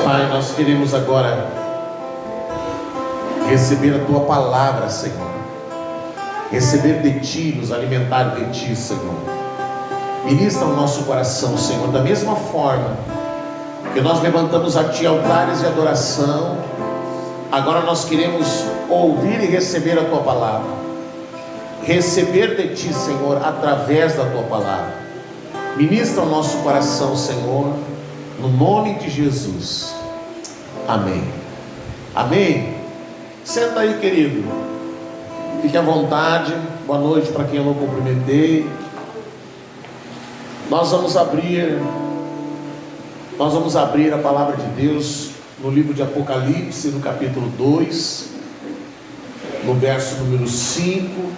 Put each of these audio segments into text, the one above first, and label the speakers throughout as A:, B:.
A: Pai, nós queremos agora receber a Tua palavra, Senhor. Receber de Ti, nos alimentar de Ti, Senhor. Ministra o nosso coração, Senhor, da mesma forma que nós levantamos a Ti altares de adoração. Agora nós queremos ouvir e receber a Tua palavra. Receber de Ti, Senhor, através da Tua palavra. Ministra o nosso coração, Senhor, no nome de Jesus. Amém. Amém. Senta aí, querido. Fique à vontade. Boa noite para quem eu não cumprimentei. Nós vamos abrir a palavra de Deus no livro de Apocalipse, no capítulo 2, no verso número 5.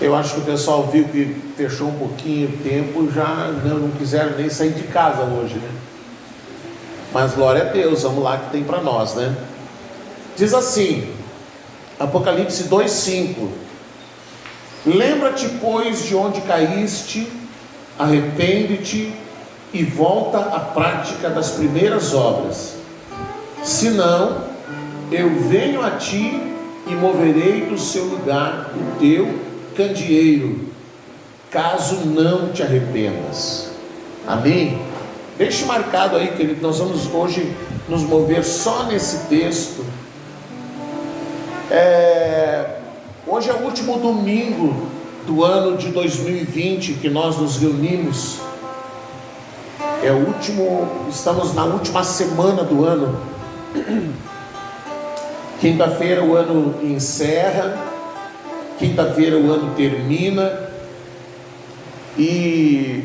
A: Eu acho que o pessoal viu que fechou um pouquinho o tempo, já não quiseram nem sair de casa hoje, né? Mas glória a Deus, vamos lá que tem para nós, né? Diz assim, Apocalipse 2:5: Lembra-te, pois, de onde caíste, arrepende-te e volta à prática das primeiras obras. Senão, eu venho a ti e moverei do seu lugar o teu candeeiro, caso não te arrependas. Amém? Deixe marcado aí, querido, nós vamos hoje nos mover só nesse texto. Hoje é o último domingo do ano de 2020 que nós nos reunimos. Estamos na última semana do ano. Quinta-feira o ano encerra, quinta-feira o ano termina. E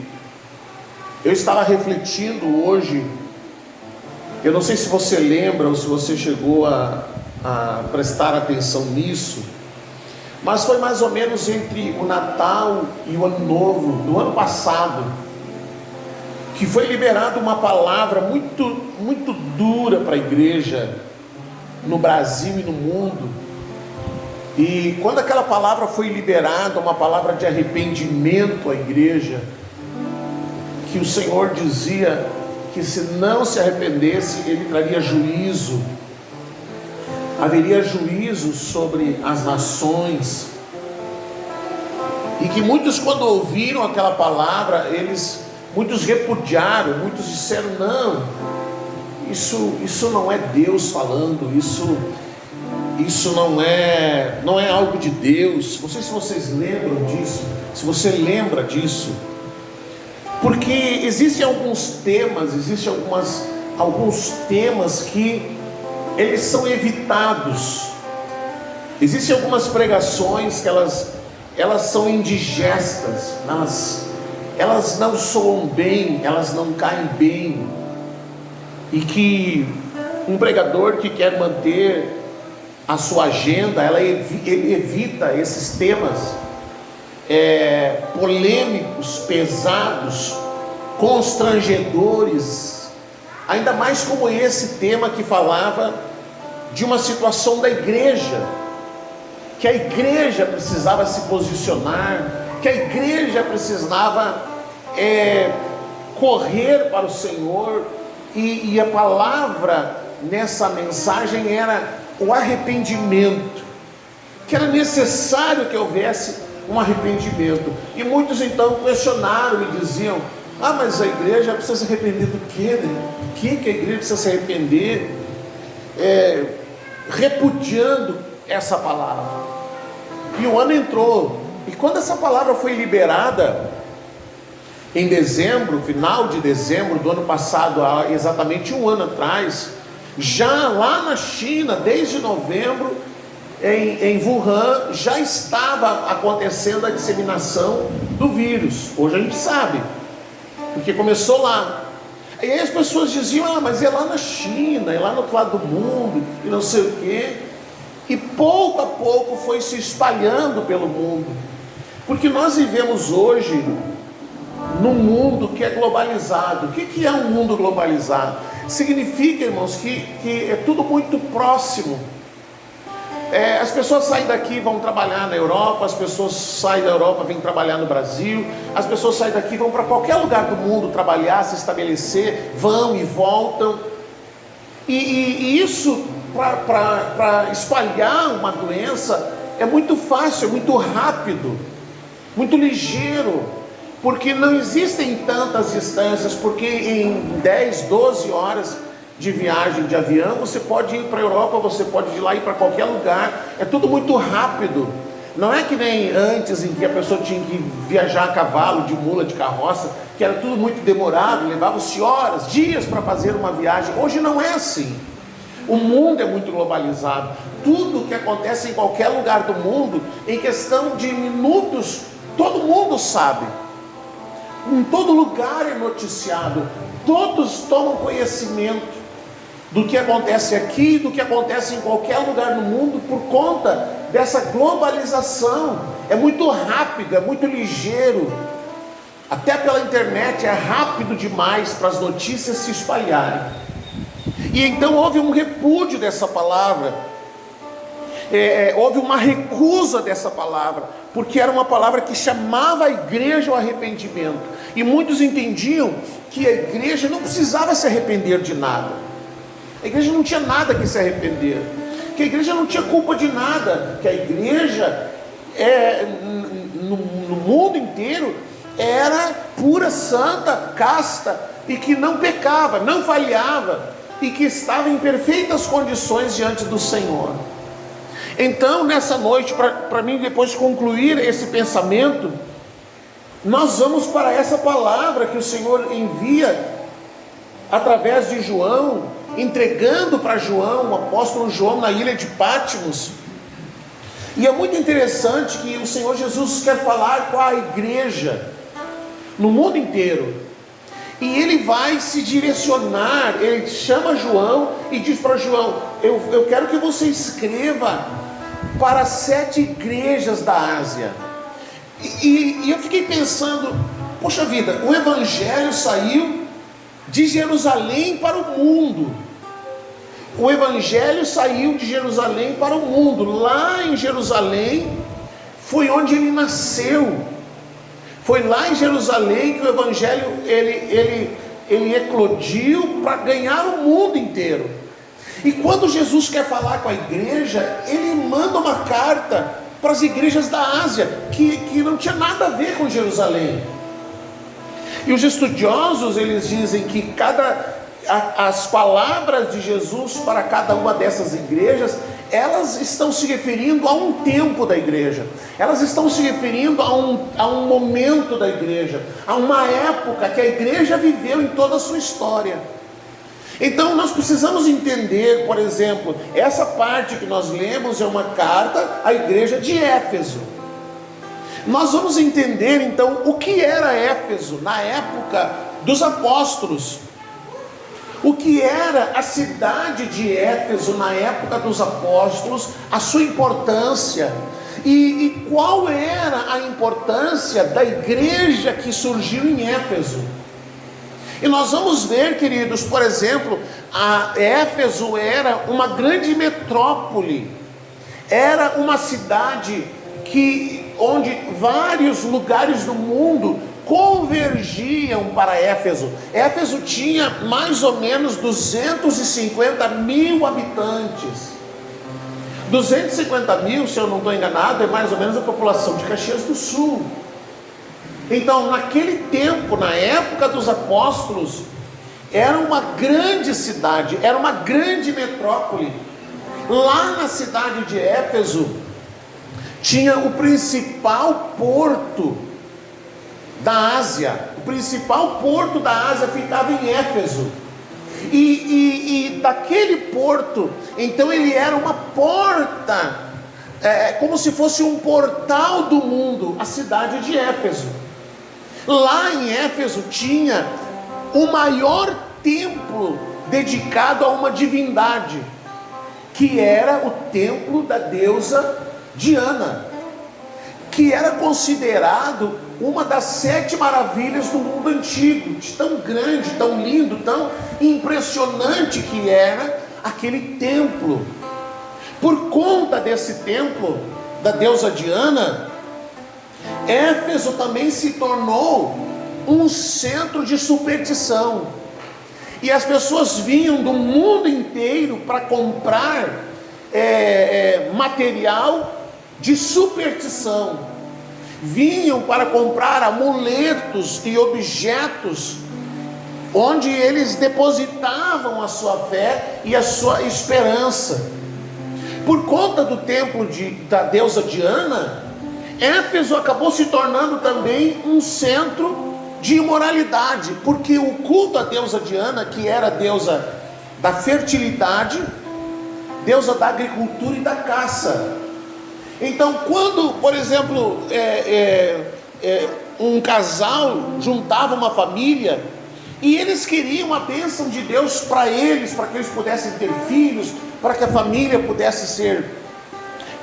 A: eu estava refletindo hoje, eu não sei se você lembra ou se você chegou a prestar atenção nisso, mas foi mais ou menos entre o Natal e o Ano Novo do ano passado que foi liberada uma palavra muito dura para a igreja no Brasil e no mundo. E quando aquela palavra foi liberada, uma palavra de arrependimento à igreja, que o Senhor dizia que se não se arrependesse, Ele traria juízo, haveria juízo sobre as nações, e que muitos, quando ouviram aquela palavra, muitos repudiaram, muitos disseram: não, isso não é Deus falando, isso não é algo de Deus. Não sei se vocês lembram disso, se você lembra disso, porque existem alguns temas que eles são evitados. Existem algumas pregações que elas são indigestas, elas não soam bem, elas não caem bem, e que um pregador que quer manter a sua agenda, ele evita esses temas polêmicos, pesados, constrangedores, ainda mais como esse tema que falava de uma situação da igreja, que a igreja precisava se posicionar, que a igreja precisava correr para o Senhor, e a palavra nessa mensagem era o arrependimento, que era necessário que houvesse um arrependimento. E muitos então questionaram e diziam: mas a igreja precisa se arrepender do quê? O que a igreja precisa se arrepender? Repudiando essa palavra. E o ano entrou, e quando essa palavra foi liberada em dezembro, final de dezembro do ano passado, há exatamente um ano atrás, já lá na China, desde novembro, em Wuhan, já estava acontecendo a disseminação do vírus. Hoje a gente sabe, porque começou lá. E aí as pessoas diziam: mas é lá na China, é lá no outro lado do mundo, e não sei o quê. E pouco a pouco foi se espalhando pelo mundo, porque nós vivemos hoje num mundo que é globalizado. O que é um mundo globalizado? Significa, irmãos, que é tudo muito próximo. As pessoas saem daqui e vão trabalhar na Europa, as pessoas saem da Europa e vêm trabalhar no Brasil, as pessoas saem daqui e vão para qualquer lugar do mundo trabalhar, se estabelecer, vão e voltam. E isso, para espalhar uma doença, é muito fácil, é muito rápido, muito ligeiro, porque não existem tantas distâncias, porque em 10, 12 horas de viagem de avião, você pode ir para a Europa, você pode ir lá ir para qualquer lugar, é tudo muito rápido. Não é que nem antes, em que a pessoa tinha que viajar a cavalo, de mula, de carroça, que era tudo muito demorado, levava-se horas, dias para fazer uma viagem. Hoje não é assim. O mundo é muito globalizado. Tudo que acontece em qualquer lugar do mundo, em questão de minutos, todo mundo sabe. Em todo lugar é noticiado. Todos tomam conhecimento do que acontece aqui, do que acontece em qualquer lugar do mundo, por conta dessa globalização. É muito rápido, é muito ligeiro. Até pela internet é rápido demais para as notícias se espalharem. E então houve um repúdio dessa palavra, houve uma recusa dessa palavra, porque era uma palavra que chamava a igreja ao arrependimento. E muitos entendiam que a igreja não precisava se arrepender de nada. A igreja não tinha nada que se arrepender, que a igreja não tinha culpa de nada, que a igreja no mundo inteiro era pura, santa, casta, e que não pecava, não falhava, e que estava em perfeitas condições diante do Senhor. Então, nessa noite, para mim depois concluir esse pensamento, nós vamos para essa palavra que o Senhor envia através de João, entregando para João, o apóstolo João, na ilha de Patmos. E é muito interessante que o Senhor Jesus quer falar com a igreja no mundo inteiro, e ele vai se direcionar. Ele chama João e diz para João: eu quero que você escreva para 7 igrejas da Ásia. E eu fiquei pensando, poxa vida, o evangelho saiu de Jerusalém para o mundo. O evangelho saiu de Jerusalém para o mundo. Lá em Jerusalém foi onde ele nasceu. Foi lá em Jerusalém que o evangelho ele eclodiu para ganhar o mundo inteiro. E quando Jesus quer falar com a igreja, ele manda uma carta para as igrejas da Ásia, que não tinha nada a ver com Jerusalém. E os estudiosos, eles dizem que as palavras de Jesus para cada uma dessas igrejas, elas estão se referindo a um tempo da igreja, elas estão se referindo a um momento da igreja, a uma época que a igreja viveu em toda a sua história. Então nós precisamos entender, por exemplo, essa parte que nós lemos é uma carta à igreja de Éfeso. Nós vamos entender então o que era Éfeso na época dos apóstolos, o que era a cidade de Éfeso na época dos apóstolos, a sua importância, e qual era a importância da igreja que surgiu em Éfeso. E nós vamos ver, queridos, por exemplo, Éfeso era uma grande metrópole, era uma cidade onde vários lugares do mundo convergiam para Éfeso. Éfeso tinha mais ou menos 250 mil habitantes. 250 mil, se eu não estou enganado, é mais ou menos a população de Caxias do Sul. Então, naquele tempo, na época dos apóstolos, era uma grande cidade, era uma grande metrópole. Lá na cidade de Éfeso, tinha o principal porto da Ásia. O principal porto da Ásia ficava em Éfeso. E daquele porto, então ele era uma porta, como se fosse um portal do mundo, a cidade de Éfeso. Lá em Éfeso tinha o maior templo dedicado a uma divindade, que era o templo da deusa Diana, que era considerado uma das 7 maravilhas do mundo antigo, de tão grande, tão lindo, tão impressionante que era aquele templo. Por conta desse templo da deusa Diana, Éfeso também se tornou um centro de superstição, e as pessoas vinham do mundo inteiro para comprar material de superstição, vinham para comprar amuletos e objetos onde eles depositavam a sua fé e a sua esperança. Por conta do templo da deusa Diana, Éfeso acabou se tornando também um centro de imoralidade, porque o culto à deusa Diana, que era a deusa da fertilidade, deusa da agricultura e da caça. Então, quando, por exemplo, um casal juntava uma família e eles queriam a bênção de Deus para eles, para que eles pudessem ter filhos, para que a família pudesse ser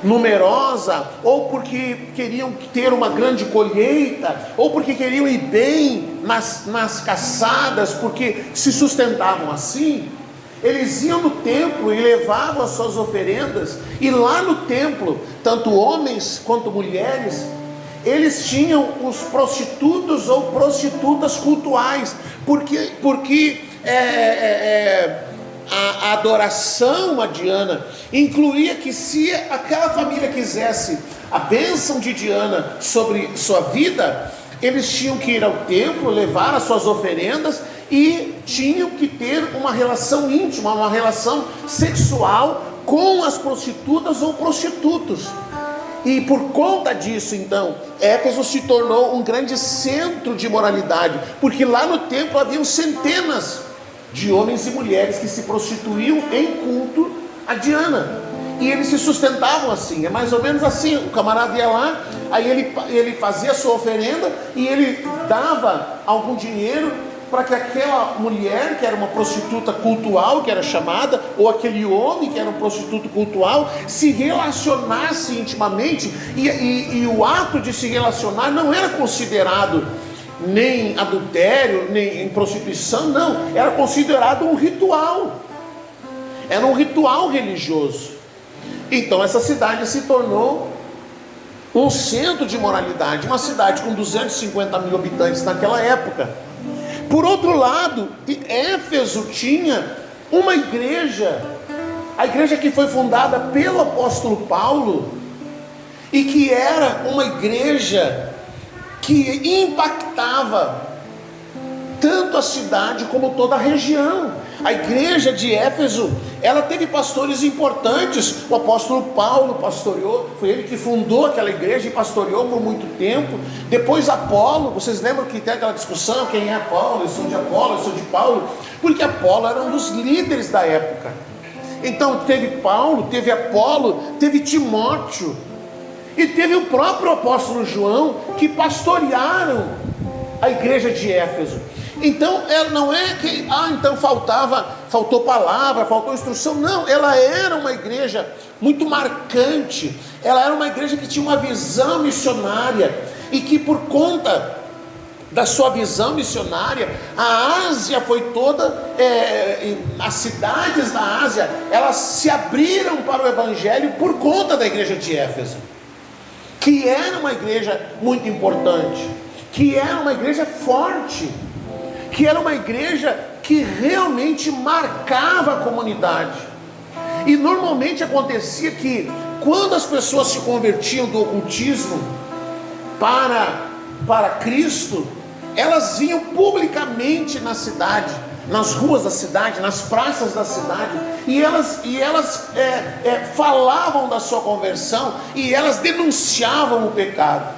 A: numerosa, ou porque queriam ter uma grande colheita, ou porque queriam ir bem nas caçadas, porque se sustentavam assim, eles iam no templo e levavam as suas oferendas, e lá no templo, tanto homens quanto mulheres, eles tinham os prostitutos ou prostitutas cultuais, porque a adoração a Diana incluía que, se aquela família quisesse a bênção de Diana sobre sua vida, eles tinham que ir ao templo, levar as suas oferendas e tinham que ter uma relação íntima, uma relação sexual com as prostitutas ou prostitutos. E por conta disso, então, Éfeso se tornou um grande centro de moralidade, porque lá no templo haviam centenas de homens e mulheres que se prostituíam em culto a Diana, e eles se sustentavam assim. É mais ou menos assim: o camarada ia lá, aí ele fazia a sua oferenda e ele dava algum dinheiro para que aquela mulher, que era uma prostituta cultual, que era chamada, ou aquele homem que era um prostituto cultual, se relacionasse intimamente, e o ato de se relacionar não era considerado nem adultério, nem em prostituição, não, era considerado um ritual, era um ritual religioso. Então essa cidade se tornou um centro de moralidade, uma cidade com 250 mil habitantes naquela época. Por outro lado, Éfeso tinha uma igreja, a igreja que foi fundada pelo apóstolo Paulo, e que era uma igreja que impactava tanto a cidade como toda a região. A igreja de Éfeso, ela teve pastores importantes. O apóstolo Paulo pastoreou, foi ele que fundou aquela igreja e pastoreou por muito tempo. Depois Apolo, vocês lembram que tem aquela discussão: quem é Apolo? Eu sou de Apolo, eu sou de Paulo, porque Apolo era um dos líderes da época. Então teve Paulo, teve Apolo, teve Timóteo, e teve o próprio apóstolo João, que pastorearam a igreja de Éfeso. Então ela não é que então faltou palavra, faltou instrução. Não, ela era uma igreja muito marcante. Ela era uma igreja que tinha uma visão missionária, e que, por conta da sua visão missionária, a Ásia foi toda, as cidades da Ásia, elas se abriram para o evangelho por conta da igreja de Éfeso, que era uma igreja muito importante, que era uma igreja forte, que era uma igreja que realmente marcava a comunidade. E normalmente acontecia que, quando as pessoas se convertiam do ocultismo para Cristo, elas vinham publicamente na cidade, nas ruas da cidade, nas praças da cidade, e elas falavam da sua conversão, e elas denunciavam o pecado.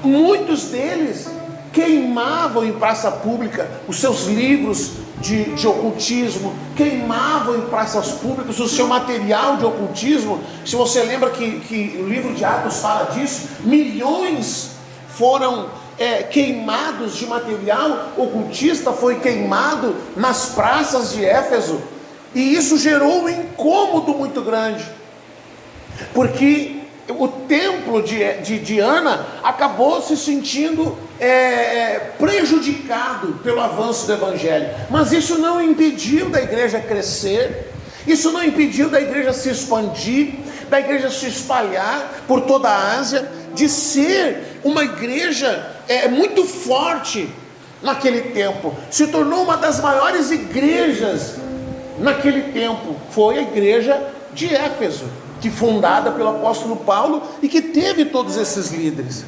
A: Muitos deles queimavam em praça pública os seus livros de ocultismo, queimavam em praças públicas o seu material de ocultismo. Se você lembra que o livro de Atos fala disso, milhões foram queimados de material ocultista, foi queimado nas praças de Éfeso, e isso gerou um incômodo muito grande, porque o templo de Diana acabou se sentindo prejudicado pelo avanço do evangelho. Mas isso não impediu da igreja crescer, Isso não impediu da igreja se expandir, da igreja se espalhar por toda a Ásia, de ser uma igreja muito forte naquele tempo. Se tornou uma das maiores igrejas naquele tempo. Foi a igreja de Éfeso, que fundada pelo apóstolo Paulo e que teve todos esses líderes.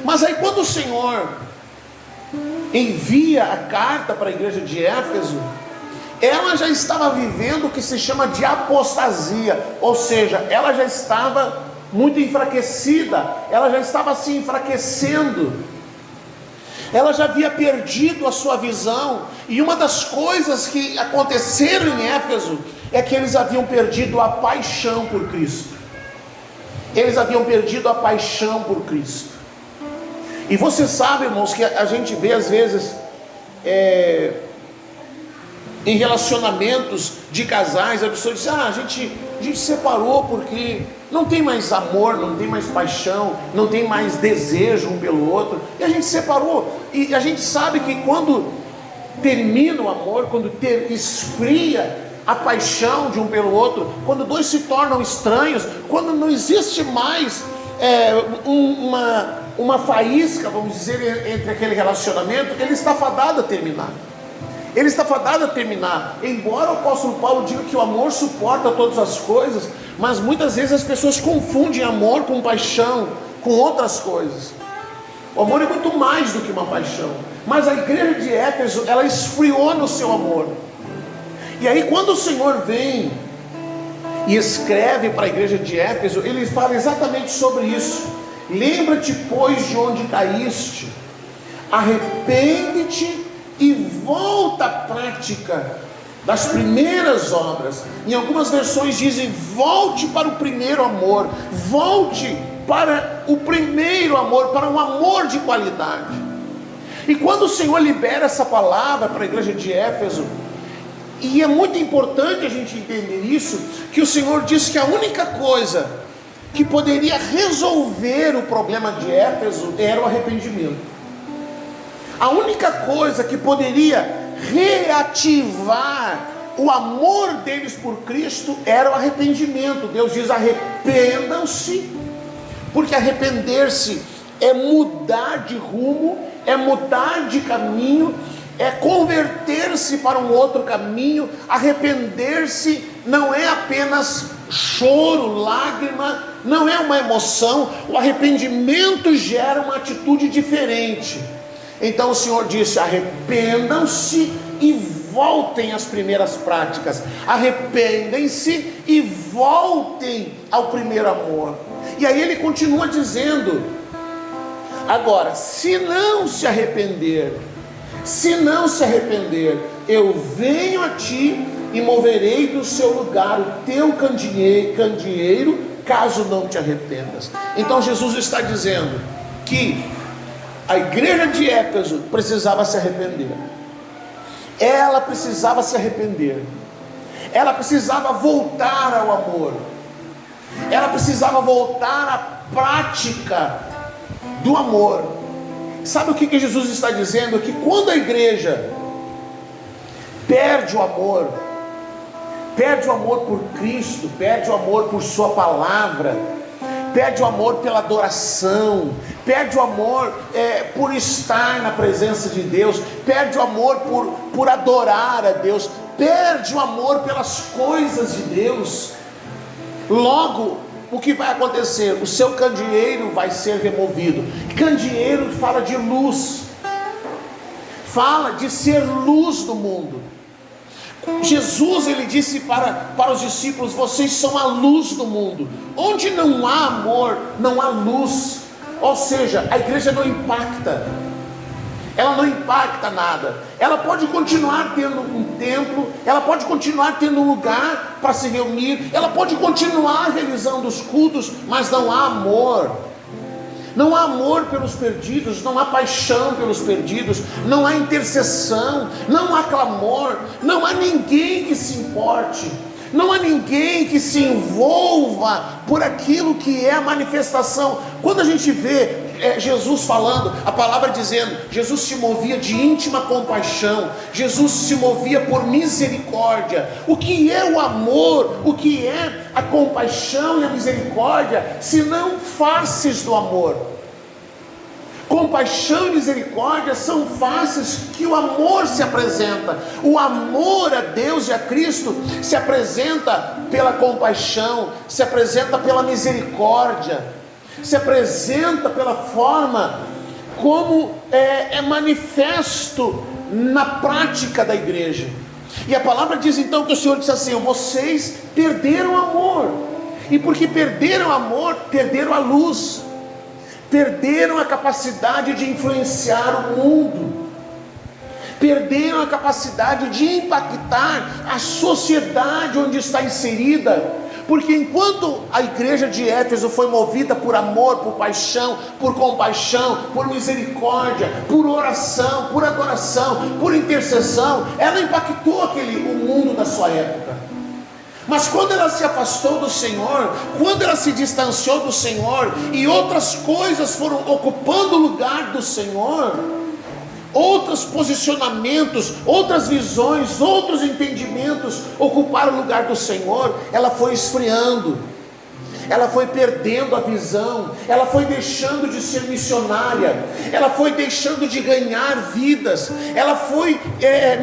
A: Mas aí quando o Senhor envia a carta para a igreja de Éfeso, ela já estava vivendo o que se chama de apostasia, ou seja, ela já estava muito enfraquecida, ela já estava se enfraquecendo, ela já havia perdido a sua visão. E uma das coisas que aconteceram em Éfeso é que eles haviam perdido a paixão por Cristo. Eles haviam perdido a paixão por Cristo. E você sabe, irmãos, que a gente vê às vezes em relacionamentos de casais, a pessoa diz: a gente separou porque não tem mais amor, não tem mais paixão, não tem mais desejo um pelo outro, e a gente separou. E a gente sabe que quando termina o amor, quando esfria a paixão de um pelo outro, quando dois se tornam estranhos, quando não existe mais uma faísca, vamos dizer, entre aquele relacionamento, ele está fadado a terminar. Ele está fadado a terminar. Embora o apóstolo Paulo diga que o amor suporta todas as coisas, mas muitas vezes as pessoas confundem amor com paixão, com outras coisas. O amor é muito mais do que uma paixão. Mas a igreja de Éfeso, ela esfriou no seu amor. E aí quando o Senhor vem e escreve para a igreja de Éfeso, ele fala exatamente sobre isso. Lembra-te, pois, de onde caíste, arrepende-te e volta à prática das primeiras obras. Em algumas versões dizem: volte para o primeiro amor, volte para o primeiro amor, para um amor de qualidade. E quando o Senhor libera essa palavra para a igreja de Éfeso, e é muito importante a gente entender isso, que o Senhor disse que a única coisa que poderia resolver o problema de Éfeso era o arrependimento. A única coisa que poderia reativar o amor deles por Cristo era o arrependimento. Deus diz: arrependam-se, porque arrepender-se é mudar de rumo, é mudar de caminho, é converter-se para um outro caminho. Arrepender-se não é apenas choro, lágrima, não é uma emoção. O arrependimento gera uma atitude diferente. Então o Senhor disse: arrependam-se e voltem às primeiras práticas. Arrependem-se e voltem ao primeiro amor. E aí ele continua dizendo: agora, se não se arrepender, eu venho a ti e moverei do seu lugar o teu candeeiro, caso não te arrependas. Então Jesus está dizendo que a igreja de Éfeso precisava se arrepender. Ela precisava se arrepender. Ela precisava voltar ao amor. Ela precisava voltar à prática do amor. Sabe o que Jesus está dizendo? Que quando a igreja perde o amor por Cristo, perde o amor por sua palavra, perde o amor pela adoração, perde o amor por estar na presença de Deus, perde o amor por adorar a Deus, perde o amor pelas coisas de Deus. Logo, o que vai acontecer? O seu candeeiro vai ser removido. Candeeiro fala de luz, fala de ser luz do mundo. Jesus, ele disse para os discípulos: vocês são a luz do mundo. Onde não há amor, não há luz. Ou seja, a igreja não impacta. Ela não impacta nada. Ela pode continuar tendo um templo, ela pode continuar tendo um lugar para se reunir, ela pode continuar realizando os cultos, mas não há amor. Não há amor pelos perdidos, não há paixão pelos perdidos, não há intercessão, não há clamor, não há ninguém que se importe, não há ninguém que se envolva por aquilo que é a manifestação. Quando a gente vê Jesus falando, a palavra dizendo, Jesus se movia de íntima compaixão, Jesus se movia por misericórdia. O que é o amor? O que é a compaixão e a misericórdia, se não faces do amor? Compaixão e misericórdia são faces que o amor se apresenta. O amor a Deus e a Cristo se apresenta pela compaixão, se apresenta pela misericórdia, se apresenta pela forma como é manifesto na prática da igreja. E a palavra diz então que o Senhor disse assim: vocês perderam o amor, e porque perderam o amor, perderam a luz, perderam a capacidade de influenciar o mundo, perderam a capacidade de impactar a sociedade onde está inserida. Porque enquanto a igreja de Éfeso foi movida por amor, por paixão, por compaixão, por misericórdia, por oração, por adoração, por intercessão, ela impactou o mundo da sua época. Mas quando ela se afastou do Senhor, quando ela se distanciou do Senhor, e outras coisas foram ocupando o lugar do Senhor, outros posicionamentos, outras visões, outros entendimentos ocuparam o lugar do Senhor, ela foi esfriando, ela foi perdendo a visão, ela foi deixando de ser missionária, ela foi deixando de ganhar vidas, ela foi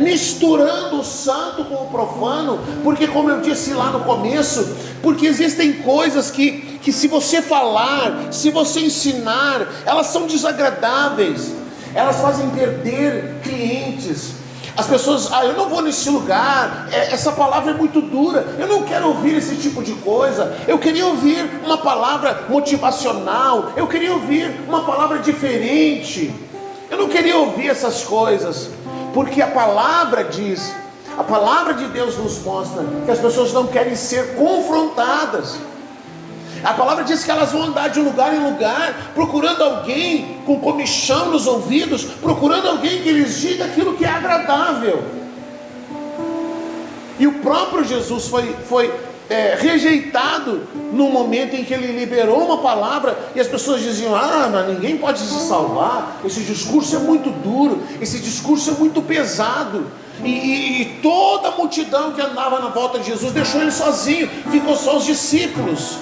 A: misturando o santo com o profano, porque, como eu disse lá no começo, porque existem coisas que se você falar, se você ensinar, elas são desagradáveis, elas fazem perder clientes. As pessoas, eu não vou nesse lugar, essa palavra é muito dura, eu não quero ouvir esse tipo de coisa, eu queria ouvir uma palavra motivacional, eu queria ouvir uma palavra diferente, eu não queria ouvir essas coisas, porque a palavra diz, a palavra de Deus nos mostra que as pessoas não querem ser confrontadas. A palavra diz que elas vão andar de lugar em lugar, procurando alguém com comichão nos ouvidos, procurando alguém que lhes diga aquilo que é agradável. E o próprio Jesus foi rejeitado no momento em que ele liberou uma palavra, e as pessoas diziam: mas ninguém pode se salvar, esse discurso é muito duro, esse discurso é muito pesado. E toda a multidão que andava na volta de Jesus deixou ele sozinho, ficou só os discípulos.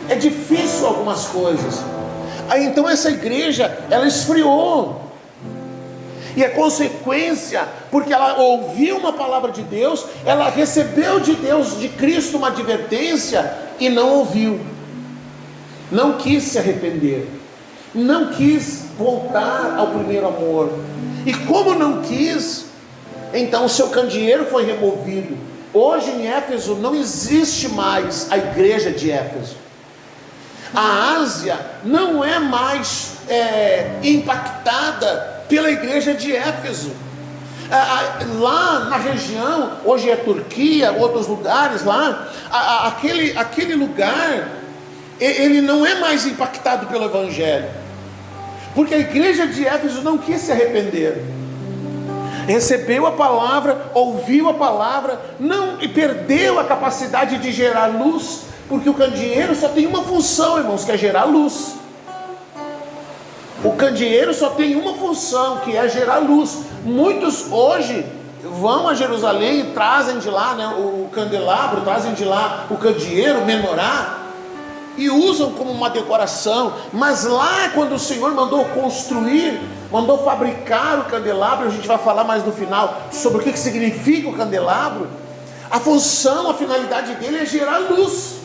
A: É difícil algumas coisas. Aí então essa igreja, ela esfriou. E a consequência, porque ela ouviu uma palavra de Deus, ela recebeu de Deus, de Cristo, uma advertência, e não ouviu, não quis se arrepender, não quis voltar ao primeiro amor. E como não quis, então o seu candeeiro foi removido. Hoje em Éfeso não existe mais a igreja de Éfeso. A Ásia não é mais impactada pela igreja de Éfeso. Lá na região, hoje é Turquia, outros lugares lá, aquele lugar, ele não é mais impactado pelo Evangelho, porque a igreja de Éfeso não quis se arrepender, recebeu a palavra, ouviu a palavra, não, e perdeu a capacidade de gerar luz. Porque o candeeiro só tem uma função, irmãos, que é gerar luz. O candeeiro só tem uma função, que é gerar luz. Muitos hoje vão a Jerusalém e trazem de lá, o candelabro, trazem de lá o candeeiro, o menorá, e usam como uma decoração. Mas lá, quando o Senhor mandou construir, mandou fabricar o candelabro, a gente vai falar mais no final sobre o que significa o candelabro. A função, a finalidade dele é gerar luz.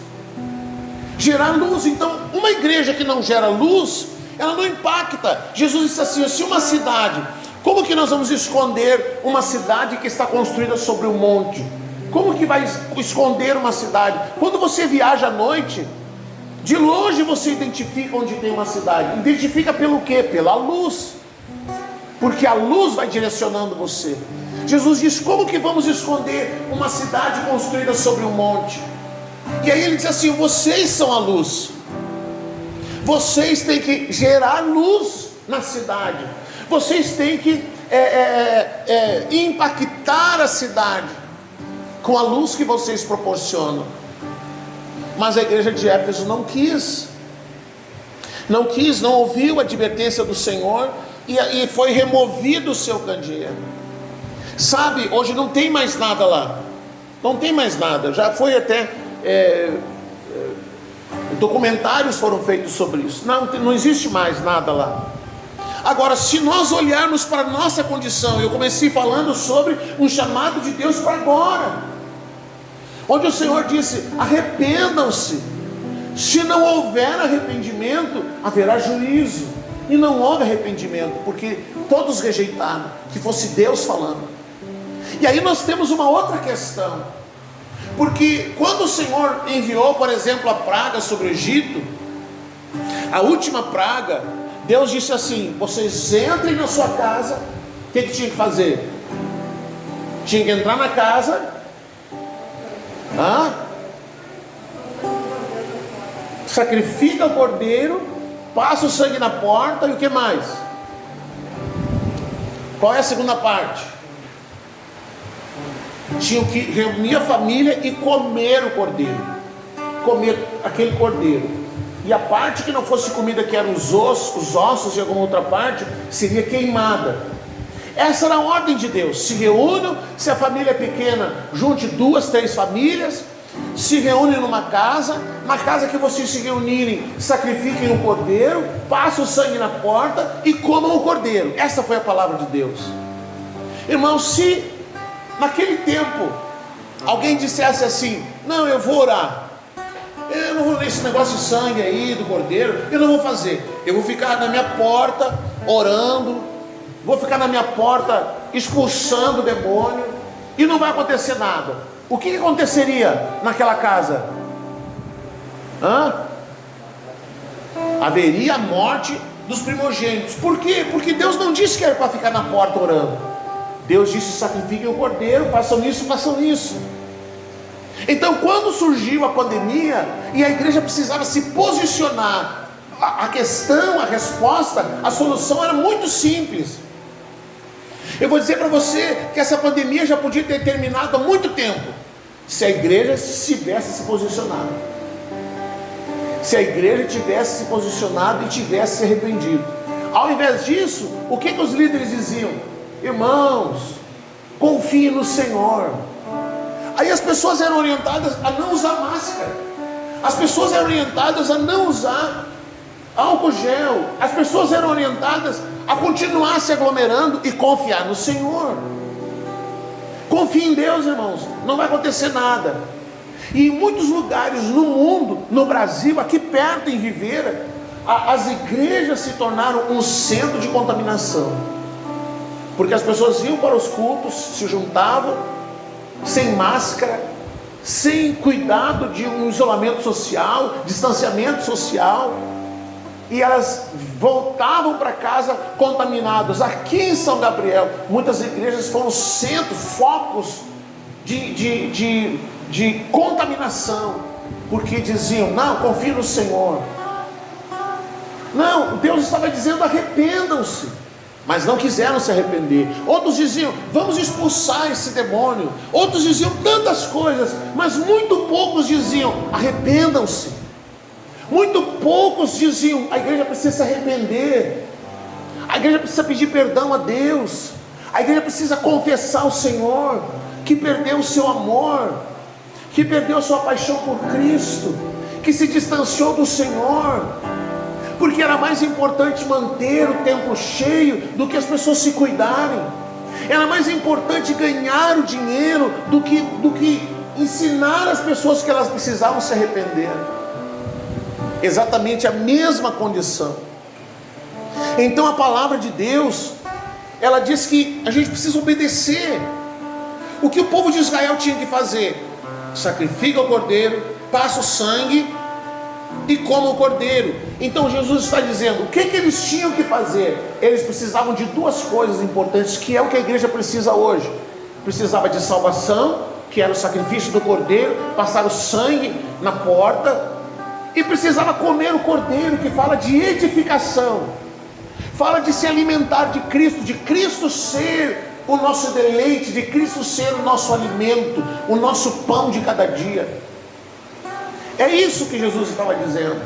A: Gerar luz. Então, uma igreja que não gera luz, ela não impacta. Jesus disse assim: se uma cidade, como que nós vamos esconder uma cidade que está construída sobre um monte? Como que vai esconder uma cidade? Quando você viaja à noite, de longe você identifica onde tem uma cidade. Identifica pelo quê? Pela luz, porque a luz vai direcionando você. Jesus diz: como que vamos esconder uma cidade construída sobre um monte? E aí ele diz assim: vocês são a luz, vocês têm que gerar luz na cidade, vocês têm que impactar a cidade com a luz que vocês proporcionam. Mas a igreja de Éfeso não quis. não quis, não ouviu a advertência do Senhor, e foi removido o seu candeeiro. Sabe, hoje não tem mais nada lá, não tem mais nada, já foi até, documentários foram feitos sobre isso, não existe mais nada lá. Agora, se nós olharmos para a nossa condição, eu comecei falando sobre um chamado de Deus para agora, onde o Senhor disse: arrependam-se. Se não houver arrependimento, haverá juízo. E não houve arrependimento, porque todos rejeitaram que fosse Deus falando. E aí nós temos uma outra questão, porque quando o Senhor enviou, por exemplo, a praga sobre o Egito, a última praga, Deus disse assim: vocês entrem na sua casa. O que tinha que fazer? Tinha que entrar na casa, sacrifica o cordeiro, passa o sangue na porta, e o que mais? Qual é a segunda parte? Tinham que reunir a família e comer o cordeiro, comer aquele cordeiro, e a parte que não fosse comida, que eram os ossos e alguma outra parte, seria queimada. Essa era a ordem de Deus: se reúnam, se a família é pequena, junte 2, 3 famílias, se reúnem numa casa, na casa que vocês se reunirem, sacrifiquem o cordeiro, passem o sangue na porta e comam o cordeiro. Essa foi a palavra de Deus. Irmãos, se naquele tempo alguém dissesse assim: não, eu vou orar, eu não vou nesse negócio de sangue aí do cordeiro, eu não vou fazer, eu vou ficar na minha porta orando, vou ficar na minha porta expulsando o demônio, e não vai acontecer nada. O que aconteceria naquela casa? Haveria a morte dos primogênitos. Por quê? Porque Deus não disse que era para ficar na porta orando. Deus disse: sacrifiquem o cordeiro, façam isso, façam isso. Então, quando surgiu a pandemia e a igreja precisava se posicionar, a questão, a resposta, a solução era muito simples. Eu vou dizer para você que essa pandemia já podia ter terminado há muito tempo, se a igreja tivesse se posicionado. Se a igreja tivesse se posicionado e tivesse se arrependido. Ao invés disso, o que os líderes diziam? Irmãos, confiem no Senhor. Aí as pessoas eram orientadas a não usar máscara, as pessoas eram orientadas a não usar álcool gel, as pessoas eram orientadas a continuar se aglomerando e confiar no Senhor. Confie em Deus, irmãos, não vai acontecer nada. E em muitos lugares no mundo, no Brasil, aqui perto em Ribeira, as igrejas se tornaram um centro de contaminação, porque as pessoas iam para os cultos, se juntavam sem máscara, sem cuidado de um isolamento social, distanciamento social, e elas voltavam para casa contaminadas. Aqui em São Gabriel, muitas igrejas foram focos de contaminação, porque diziam: não, confie no Senhor. Não, Deus estava dizendo: arrependam-se, mas não quiseram se arrepender. Outros diziam: vamos expulsar esse demônio. Outros diziam tantas coisas, mas muito poucos diziam: arrependam-se. Muito poucos diziam: a igreja precisa se arrepender, a igreja precisa pedir perdão a Deus, a igreja precisa confessar ao Senhor que perdeu o seu amor, que perdeu a sua paixão por Cristo, que se distanciou do Senhor, porque era mais importante manter o templo cheio do que as pessoas se cuidarem. Era mais importante ganhar o dinheiro do que ensinar as pessoas que elas precisavam se arrepender. Exatamente a mesma condição. Então a palavra de Deus, ela diz que a gente precisa obedecer. O que o povo de Israel tinha que fazer? Sacrifica o cordeiro, passa o sangue e coma o cordeiro. Então Jesus está dizendo, o que eles tinham que fazer? Eles precisavam de 2 coisas importantes, que é o que a igreja precisa hoje. Precisava de salvação, que era o sacrifício do cordeiro, passar o sangue na porta, e precisava comer o cordeiro, que fala de edificação, fala de se alimentar de Cristo ser o nosso deleite, de Cristo ser o nosso alimento, o nosso pão de cada dia. É isso que Jesus estava dizendo.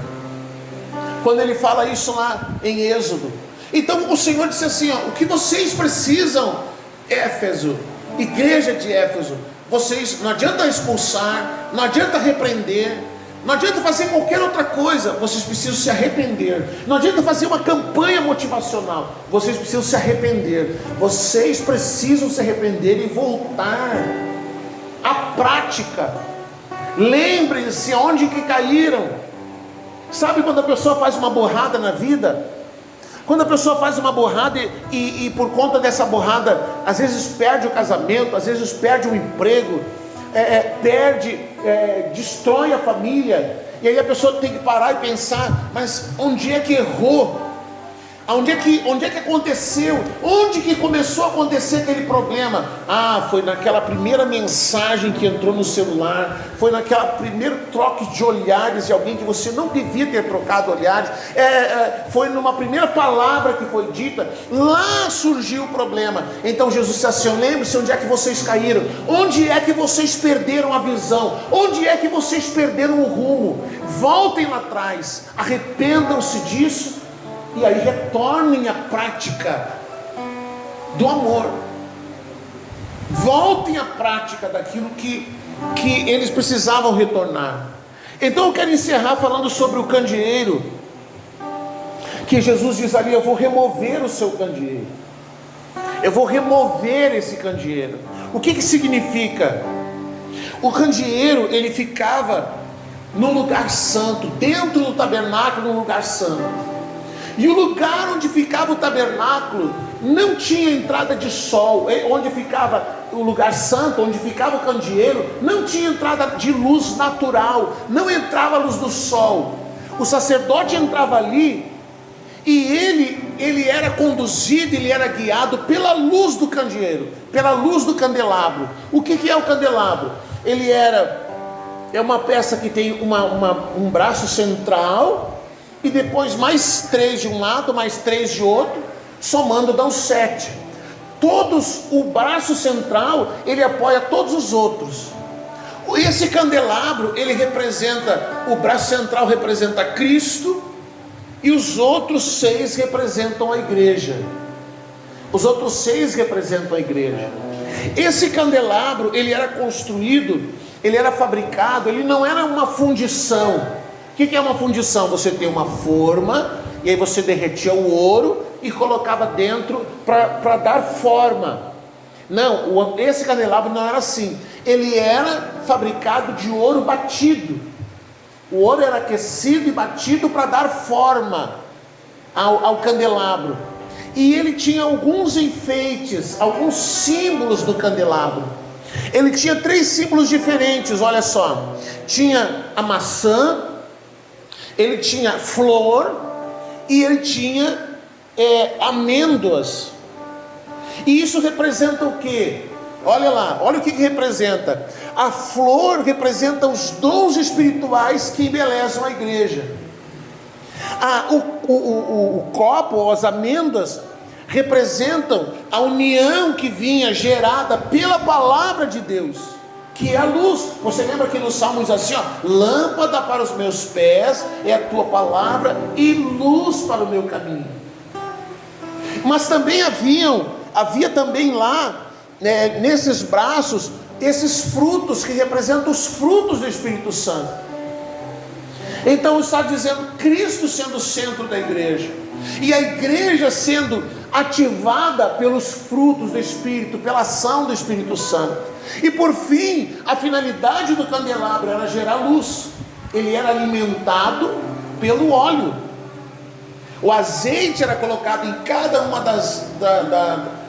A: quando ele fala isso lá em Êxodo. Então o Senhor disse assim, ó, o que vocês precisam, Éfeso, igreja de Éfeso, vocês, não adianta expulsar, não adianta repreender, não adianta fazer qualquer outra coisa, vocês precisam se arrepender. Não adianta fazer uma campanha motivacional, vocês precisam se arrepender. Vocês precisam se arrepender e voltar à prática. Lembrem-se onde que caíram. Sabe quando a pessoa faz uma borrada na vida? Quando a pessoa faz uma borrada e por conta dessa borrada, às vezes perde o casamento, às vezes perde o emprego, destrói a família, e aí a pessoa tem que parar e pensar, mas onde é que errou? Onde é que aconteceu? Onde que começou a acontecer aquele problema? Foi naquela primeira mensagem que entrou no celular, foi naquela primeiro troque de olhares de alguém que você não devia ter trocado olhares, foi numa primeira palavra que foi dita, lá surgiu o problema. Então Jesus disse assim, lembre-se onde é que vocês caíram, onde é que vocês perderam a visão, onde é que vocês perderam o rumo, voltem lá atrás, arrependam-se disso, e aí retornem à prática do amor. Voltem à prática daquilo que eles precisavam retornar. Então eu quero encerrar falando sobre o candeeiro, que Jesus diz ali, eu vou remover o seu candeeiro. Eu vou remover esse candeeiro. O que significa? O candeeiro, ele ficava no lugar santo, dentro do tabernáculo, no lugar santo. E o lugar onde ficava o tabernáculo não tinha entrada de sol. Onde ficava o lugar santo, onde ficava o candeeiro, não tinha entrada de luz natural, não entrava a luz do sol. O sacerdote entrava ali e ele era conduzido, ele era guiado pela luz do candeeiro, pela luz do candelabro. O que é o candelabro? Ele é uma peça que tem um braço central, e depois mais 3 de um lado, mais 3 de outro, somando dão 7. O braço central, ele apoia todos os outros. Esse candelabro, ele representa, o braço central representa Cristo, e os outros 6 representam a igreja. Os outros 6 representam a igreja. Esse candelabro, ele era construído, ele era fabricado, ele não era uma fundição. O que é uma fundição? Você tem uma forma, e aí você derretia o ouro e colocava dentro para dar forma. Não, esse candelabro não era assim. Ele era fabricado de ouro batido. O ouro era aquecido e batido para dar forma ao candelabro. E ele tinha alguns enfeites, alguns símbolos do candelabro. Ele tinha 3 símbolos diferentes, olha só. Tinha a maçã, ele tinha flor e ele tinha amêndoas. E isso representa o que? Olha lá, olha o que representa. A flor representa os dons espirituais que embelezam a igreja. O copo, ou as amêndoas, representam a união que vinha gerada pela palavra de Deus, que é a luz. Você lembra que no Salmo diz assim, lâmpada para os meus pés é a tua palavra e luz para o meu caminho. Mas também havia também lá, nesses braços, esses frutos que representam os frutos do Espírito Santo. Então está dizendo Cristo sendo o centro da igreja, e a igreja sendo ativada pelos frutos do Espírito, pela ação do Espírito Santo. E por fim, a finalidade do candelabro era gerar luz. Ele era alimentado pelo óleo. O azeite era colocado em cada uma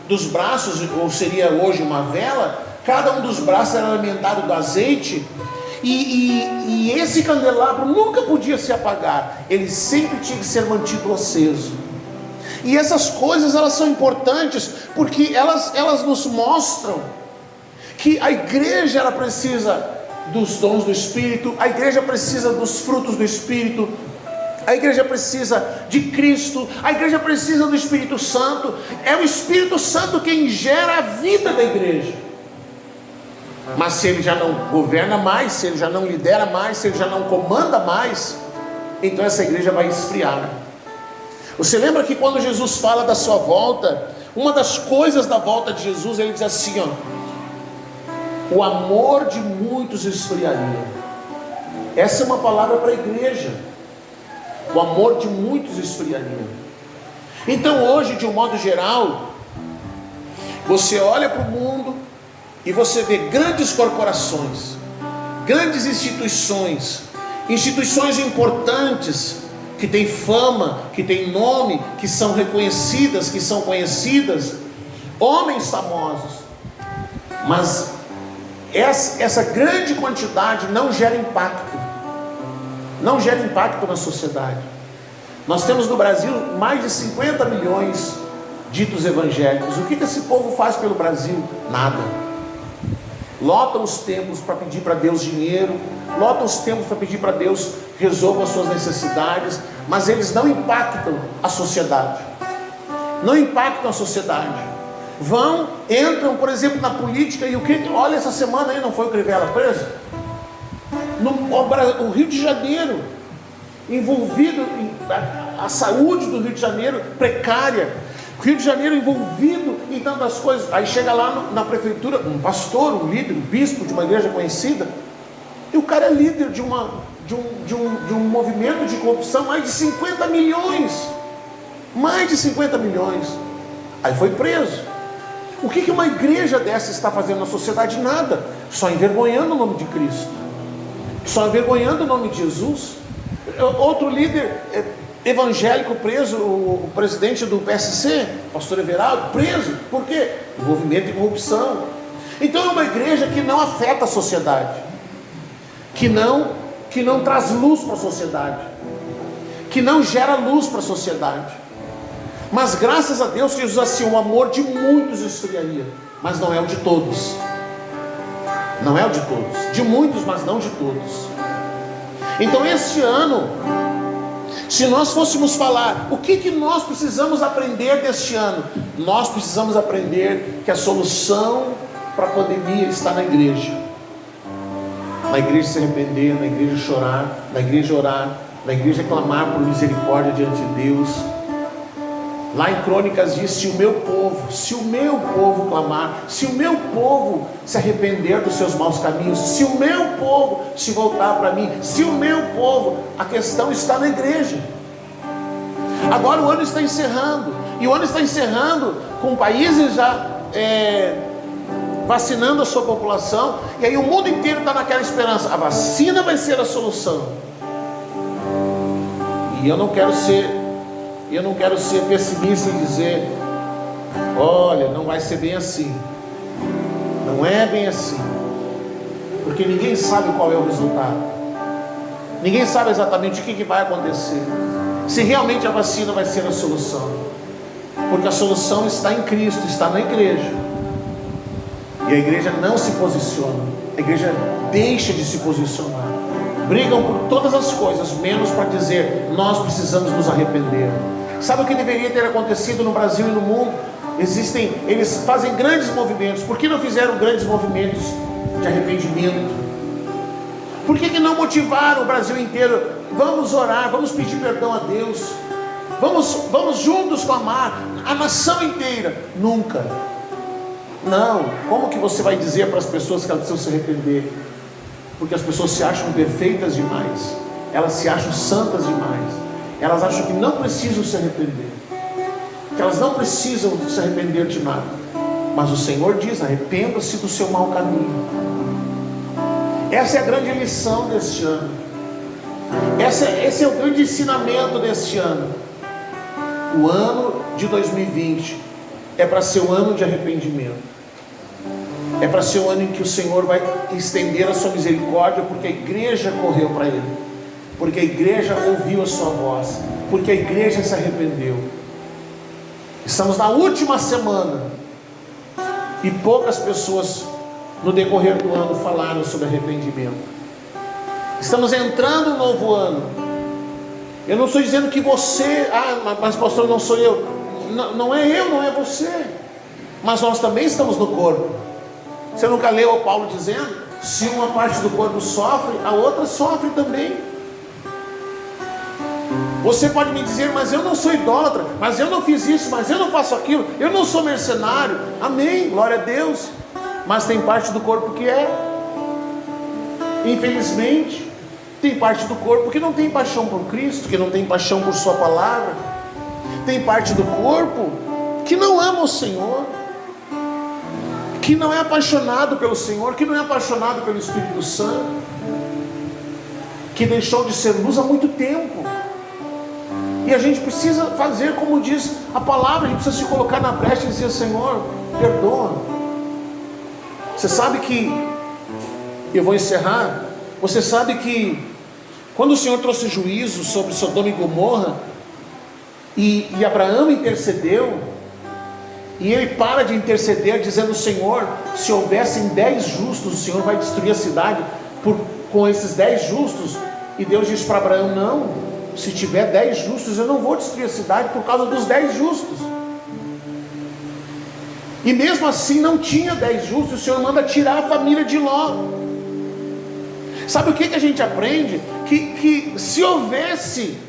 A: dos braços, ou seria hoje uma vela. Cada um dos braços era alimentado do azeite. E esse candelabro nunca podia se apagar. Ele sempre tinha que ser mantido aceso. E essas coisas, elas são importantes, porque elas nos mostram que a igreja, ela precisa dos dons do Espírito, a igreja precisa dos frutos do Espírito, a igreja precisa de Cristo, a igreja precisa do Espírito Santo. É o Espírito Santo quem gera a vida da igreja. Mas se ele já não governa mais, se ele já não lidera mais, se ele já não comanda mais, então essa igreja vai esfriar. Você lembra que quando Jesus fala da sua volta, uma das coisas da volta de Jesus, ele diz assim, ó: o amor de muitos esfriaria. Essa é uma palavra para a igreja. O amor de muitos esfriaria. Então hoje, de um modo geral, você olha para o mundo e você vê grandes corporações, grandes instituições importantes, que têm fama, que têm nome, que são reconhecidas, que são conhecidas, homens famosos, mas essa grande quantidade não gera impacto, na sociedade. Nós temos no Brasil mais de 50 milhões ditos evangélicos. O que esse povo faz pelo Brasil? Nada. Lotam os templos para pedir para Deus dinheiro, lotam os templos para pedir para Deus resolva as suas necessidades, mas eles não impactam a sociedade. Entram, por exemplo, na política, e o que? Olha, essa semana aí não foi o Crivella preso? O Rio de Janeiro, envolvido em a saúde do Rio de Janeiro precária, o Rio de Janeiro envolvido em tantas coisas. Aí chega lá na prefeitura um pastor, um líder, um bispo de uma igreja conhecida, e o cara é líder de um movimento de corrupção, mais de 50 milhões, aí foi preso. O que uma igreja dessa está fazendo na sociedade? Nada, só envergonhando o nome de Cristo, só envergonhando o nome de Jesus. Outro líder evangélico preso, o presidente do PSC, pastor Everaldo, preso. Por quê? Envolvimento em corrupção. Então é uma igreja que não afeta a sociedade, que não traz luz para a sociedade, que não gera luz para a sociedade. Mas graças a Deus que Jesus assim, o amor de muitos esfriaria, mas não é o de todos. Não é o de todos, de muitos, mas não de todos. Então este ano, se nós fôssemos falar, o que nós precisamos aprender deste ano? Nós precisamos aprender que a solução para a pandemia está na igreja. Na igreja se arrepender, na igreja chorar, na igreja orar, na igreja clamar por misericórdia diante de Deus. Lá em Crônicas diz: se o meu povo clamar, se o meu povo se arrepender dos seus maus caminhos, se o meu povo se voltar para mim, se o meu povo, a questão está na igreja. Agora o ano está encerrando, e o ano está encerrando com países já vacinando a sua população, e aí o mundo inteiro está naquela esperança: a vacina vai ser a solução. E eu não quero ser pessimista e dizer: olha, não vai ser bem assim. Não é bem assim, porque ninguém sabe qual é o resultado, ninguém sabe exatamente o que vai acontecer, se realmente a vacina vai ser a solução, porque a solução está em Cristo, está na igreja, e a igreja não se posiciona, a igreja deixa de se posicionar, brigam por todas as coisas, menos para dizer: nós precisamos nos arrepender. Sabe o que deveria ter acontecido no Brasil e no mundo? Eles fazem grandes movimentos. Por que não fizeram grandes movimentos de arrependimento? Por que não motivaram o Brasil inteiro? Vamos orar, vamos pedir perdão a Deus, vamos juntos clamar, a nação inteira. Nunca. Não. Como que você vai dizer para as pessoas que elas precisam se arrepender? Porque as pessoas se acham perfeitas demais, elas se acham santas demais, elas acham que não precisam se arrepender, que elas não precisam se arrepender de nada. Mas o Senhor diz: arrependa-se do seu mau caminho. Essa é a grande lição deste ano, esse é o grande ensinamento deste ano. O ano de 2020 é para ser o ano de arrependimento, é para ser o ano em que o Senhor vai estender a sua misericórdia, porque a igreja correu para Ele, porque a igreja ouviu a sua voz, porque a igreja se arrependeu. Estamos na última semana, e poucas pessoas no decorrer do ano falaram sobre arrependimento. Estamos entrando no novo ano. Eu não estou dizendo que você, mas pastor, não sou eu. Não é eu, não é você, mas nós também estamos no corpo. Você nunca leu o Paulo dizendo: se uma parte do corpo sofre, a outra sofre também. Você pode me dizer, mas eu não sou idólatra, mas eu não fiz isso, mas eu não faço aquilo, eu não sou mercenário. Amém, glória a Deus. Mas tem parte do corpo que é. Infelizmente, tem parte do corpo que não tem paixão por Cristo, que não tem paixão por sua palavra. Tem parte do corpo que não ama o Senhor, que não é apaixonado pelo Senhor, que não é apaixonado pelo Espírito Santo, que deixou de ser luz há muito tempo. E a gente precisa fazer como diz a palavra, a gente precisa se colocar na brecha e dizer: Senhor, perdoa. Você sabe que, eu vou encerrar, você sabe que quando o Senhor trouxe juízo sobre Sodoma e Gomorra, e Abraão intercedeu, e ele para de interceder dizendo: Senhor, se houvessem 10 justos, o Senhor vai destruir a cidade com esses 10 justos. E Deus disse para Abraão: não, se tiver 10 justos, eu não vou destruir a cidade por causa dos 10 justos. E mesmo assim não tinha 10 justos, o Senhor manda tirar a família de Ló. Sabe o que a gente aprende? Que se houvesse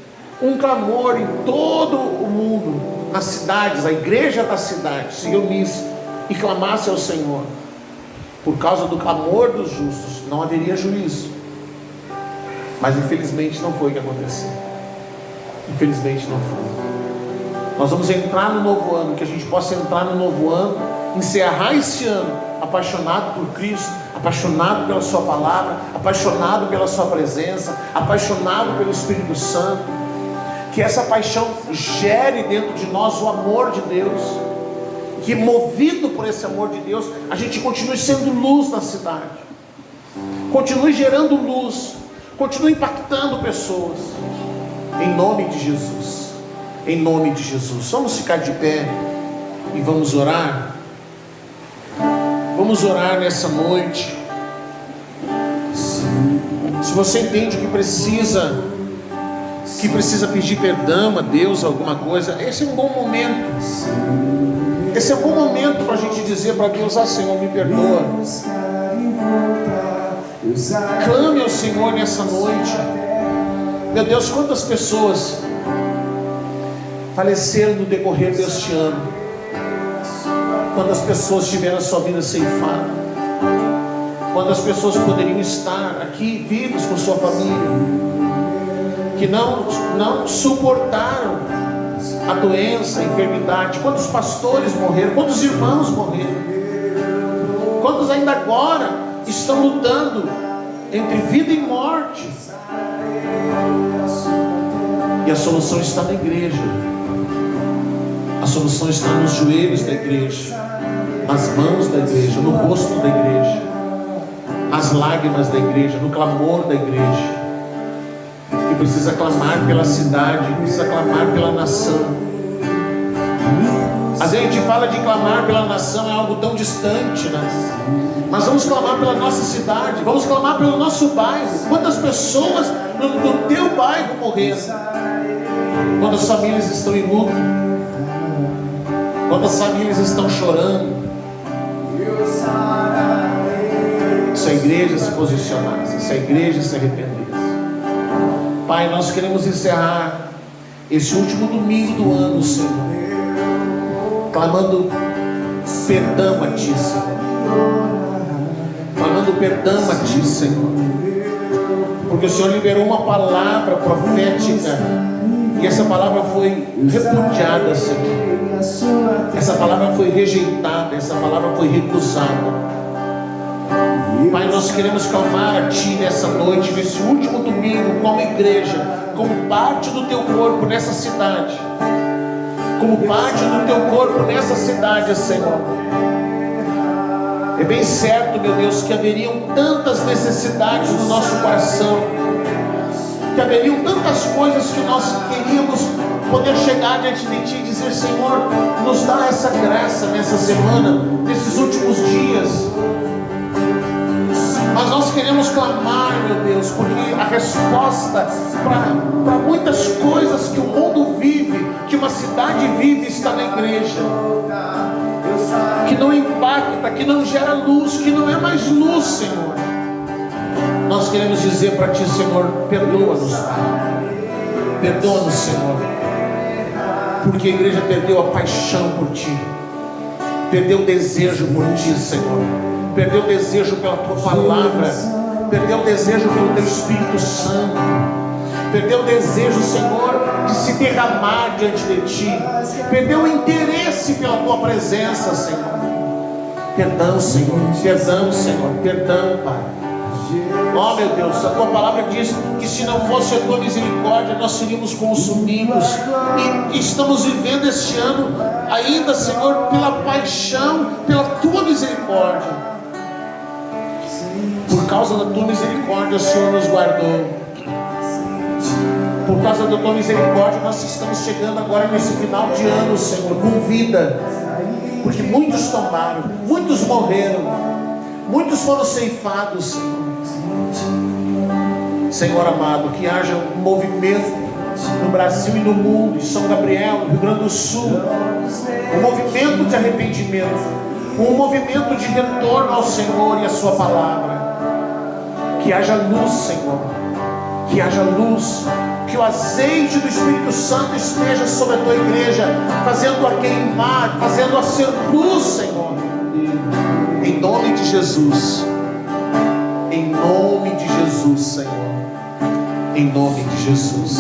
A: um clamor em todo o mundo, nas cidades, a igreja da cidade se reunisse e clamasse ao Senhor, por causa do clamor dos justos, não haveria juízo. Mas infelizmente não foi o que aconteceu. Infelizmente não foi. Nós vamos entrar no novo ano, que a gente possa entrar no novo ano, encerrar esse ano apaixonado por Cristo, apaixonado pela sua palavra, apaixonado pela sua presença, apaixonado pelo Espírito Santo. Que essa paixão gere dentro de nós o amor de Deus, que movido por esse amor de Deus, a gente continue sendo luz na cidade, continue gerando luz, continue impactando pessoas, em nome de Jesus. Em nome de Jesus, vamos ficar de pé e vamos orar. Vamos orar nessa noite. Se você entende que precisa pedir perdão a Deus, alguma coisa, esse é um bom momento. Esse é um bom momento para a gente dizer para Deus: ah, Senhor, me perdoa. Clame ao Senhor nessa noite. Meu Deus, quantas pessoas faleceram no decorrer deste ano, quantas pessoas tiveram a sua vida ceifada, quantas pessoas poderiam estar aqui vivos com sua família, que não suportaram a doença, a enfermidade. Quantos pastores morreram, quantos irmãos morreram, quantos ainda agora estão lutando entre vida e morte. E a solução está na igreja. A solução está nos joelhos da igreja, nas mãos da igreja, no rosto da igreja, nas lágrimas da igreja, no clamor da igreja, que precisa clamar pela cidade, precisa clamar pela nação. Às vezes a gente fala de clamar pela nação, é algo tão distante, né? Mas vamos clamar pela nossa cidade, vamos clamar pelo nosso bairro. Quantas pessoas no teu bairro morreram? Quantas famílias estão em luto? Quantas famílias estão chorando? Se a igreja se posicionasse, se a igreja se arrependesse. Pai, nós queremos encerrar esse último domingo do ano, Senhor, clamando perdão a Ti, Senhor. Clamando perdão a Ti, Senhor. Porque o Senhor liberou uma palavra profética, e essa palavra foi repudiada, Senhor. Essa palavra foi rejeitada, essa palavra foi recusada. Pai, nós queremos clamar a Ti nessa noite, nesse último domingo, como igreja, como parte do Teu corpo nessa cidade, como parte do Teu corpo nessa cidade, Senhor. É bem certo, meu Deus, que haveriam tantas necessidades no nosso coração, que haveriam tantas coisas que nós queríamos poder chegar diante de Ti e dizer: Senhor, nos dá essa graça nessa semana, nesses últimos dias. Mas nós queremos clamar, meu Deus, porque a resposta para muitas coisas que o mundo vive, que uma cidade vive, está na igreja, que não impacta, que não gera luz, que não é mais luz, Senhor. Nós queremos dizer para Ti, Senhor, perdoa-nos, Pai. Perdoa-nos, Senhor, porque a igreja perdeu a paixão por Ti, perdeu o desejo por Ti, Senhor, perdeu o desejo pela Tua palavra, perdeu o desejo pelo Teu Espírito Santo, perdeu o desejo, Senhor, de se derramar diante de Ti, perdeu o interesse pela Tua presença, Senhor. Perdão, Senhor, perdão, Senhor, perdão, Pai. Oh, meu Deus, a Tua palavra diz que se não fosse a Tua misericórdia, nós seríamos consumidos. E estamos vivendo este ano ainda, Senhor, pela paixão, pela Tua misericórdia. Por causa da Tua misericórdia, o Senhor nos guardou. Por causa da Tua misericórdia, nós estamos chegando agora nesse final de ano, Senhor, com vida. Porque muitos tomaram, muitos morreram, muitos foram ceifados, Senhor. Senhor amado, que haja um movimento no Brasil e no mundo, em São Gabriel, no Rio Grande do Sul, um movimento de arrependimento, um movimento de retorno ao Senhor e à Sua palavra. Que haja luz, Senhor, que haja luz, que o azeite do Espírito Santo esteja sobre a Tua igreja, fazendo-a queimar, fazendo-a ser luz, Senhor, em nome de Jesus, em nome de Jesus, Senhor, em nome de Jesus.